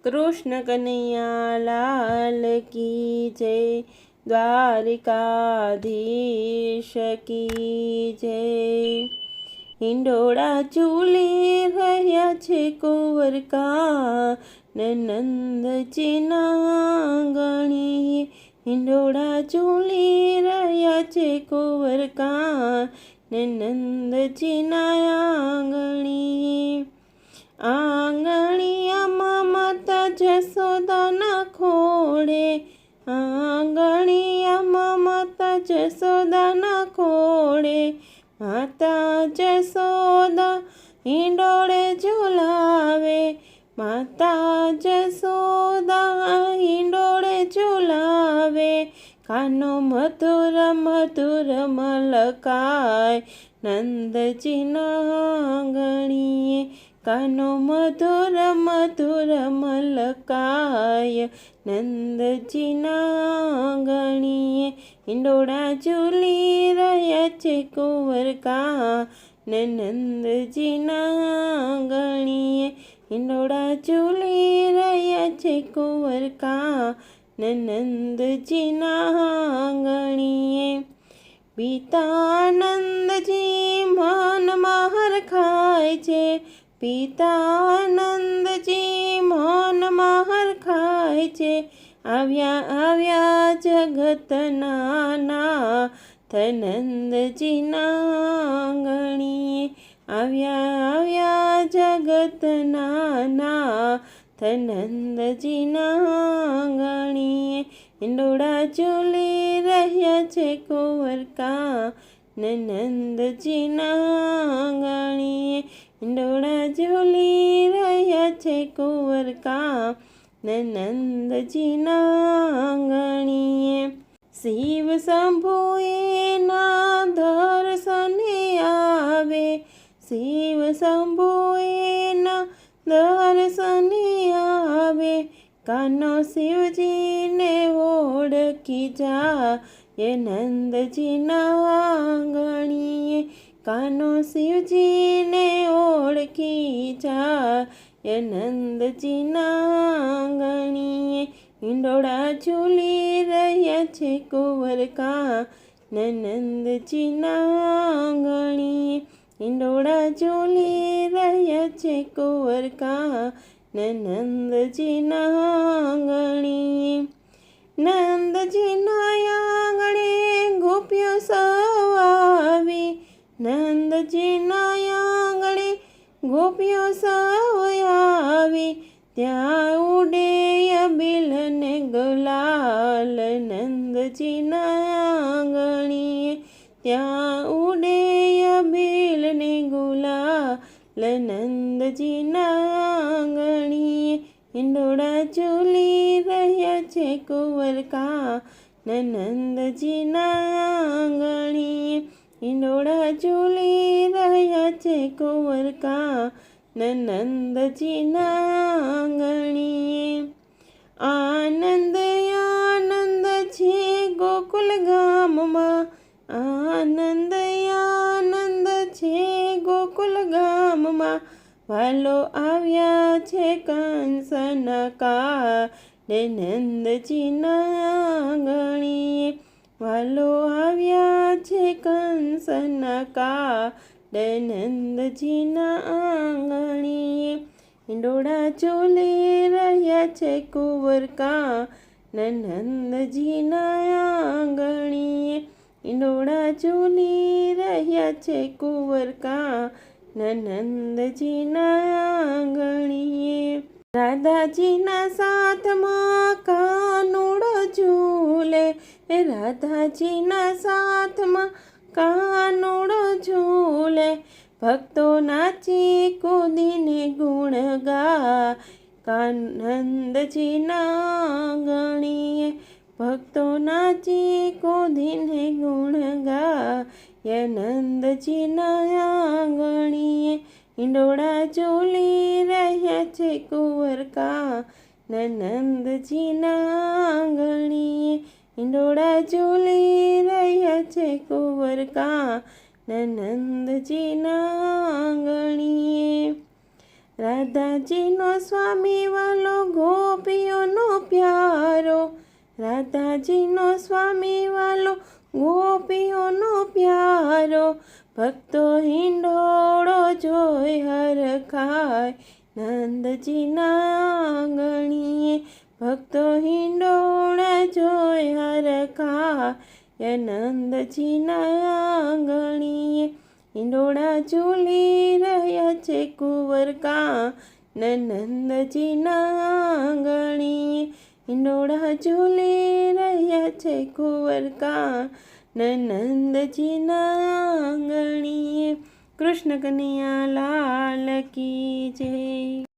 कृष्ण कन्हैया लाल की जय। द्वारिकाधीश की जय। हिंडोळा झूली રહ્યા છે કુંવરકા નંદજીના આંગણીએ। હિંડોળા ઝૂલી રહ્યા છે કુંવરકા નંદજીના આંગણીએ। આંગણિયામાં માતા જશોદાના ખોળે। આંગણિયામાં માતા જશોદાના ખોળે। માતા જશોદા હિંડોળે ઝુલાવે। માતા જશોદા હિંડોળે ઝુલાવે। કાનો મધુર મધુર મલકાય નંદજીના આંગણીએ। કાનો મધુર મધુર મલકાય નંદજીના આંગણીએ। હિંડોળા ઝૂલી રહ્યા છે કુંવરકા નંદજીના આંગણીએ। હિંડોળા ઝૂલી રહ્યા છે કુંવરકા નંદજીના આંગણીએ। પિતા નંદજી મનમાં હરખાય છે। પિતા નંદજી મનમાં હરખાય છે। આવ્યા આવ્યા જગતના નાથ નંદજીના આંગણીએ। આવ્યા આવ્યા જગતના નાથ નંદજીના આંગણીએ। હિંડોળા ઝૂલી રહ્યા છે કુંવરકા નંદજીના આંગણીએ। હિંડોળા ઝૂલી રહ્યા છે કુંવરકા નંદજીના આંગણીએ। શિવ શંભુએ ના દર્શને આવે। શિવ શંભુએ ના દર્શને આવે। કાનો શિવજીને ઓળખી જાય નંદજીના આંગણીએ। કાનો શિવજીને ઓળખી જાય નંદજીના આંગણીએ। હિંડોળા ઝૂલી રહ્યા છે કુંવરકા નંદજીના આંગણીએ। હિંડોળા ઝૂલી રહ્યા છે કુંવરકા નંદજીના આંગણીએ। નંદજીના આંગણે ગોપીઓ સૌ આવી। નંદજીના આંગણે ગોપીઓ સૌ આવી। ત્યાં ઉડે અબીલ ને ગુલાલ નંદજીના આંગણીએ। ત્યાં ઉડે અબીલ ને ગુલાલ નંદજીના આંગણીએ। હિંડોળા ઝૂલી રહ્યા છે કુંવરકા નંદજીના આંગણીએ। હિંડોળા ઝૂલી રહ્યા છે કુંવરકા નંદજીના આંગણીએ। આનંદ આનંદ છે ગોકુલ ગામમાં। આનંદ આનંદ છે ગોકુલ ગામમાં। વાલો આવ્યા છે કંસના કાળે નંદજીના આંગણીએ। વાલો આવ્યા છે કંસના કાળે નંદજીના આંગણીએ। હિંડોળા ઝૂલી રહ્યા છે કુંવરકા નંદજીના આંગણીએ। હિંડોળા ઝૂલી રહ્યા છે કુંવરકા નંદજીના આંગણીએ। રાધાજીના સાથમાં કાનુડો ઝૂલે। રાધાજીના સાથમાં કાનુડો ઝૂલે। ભક્તો નાચી કૂદીને ગુણ ગાય નંદજીના આંગણીએ। ભક્તો નાચી કૂદીને ગુણ ગાય નંદજીના આંગણીએ। હિંડોળા ઝૂલી રહ્યા છે કુંવરકા નંદજીના આંગણીએ। હિંડોળા ઝૂલી રહ્યા છે કુંવરકા નંદજીના આંગણીએ। રાધાજીનો સ્વામી વાલો રાધાજીનો સ્વામી વાલો ગોપીઓનો પ્યારો, ભક્તો હિંડોળો જોઈ હરખાય નંદજીના આંગણીએ, ભક્તો હિંડોળા જોઈ હરખાય નંદજીના આંગણીએ. હિંડોળા ઝૂલી રહ્યા છે કુંવરકાન નંદજીના આંગણીએ, હિંડોળા ઝૂલી રહ્યા છે કુંવરકાન નંદજીના આંગણીએ. કૃષ્ણ કનૈયા લાલ કી જય.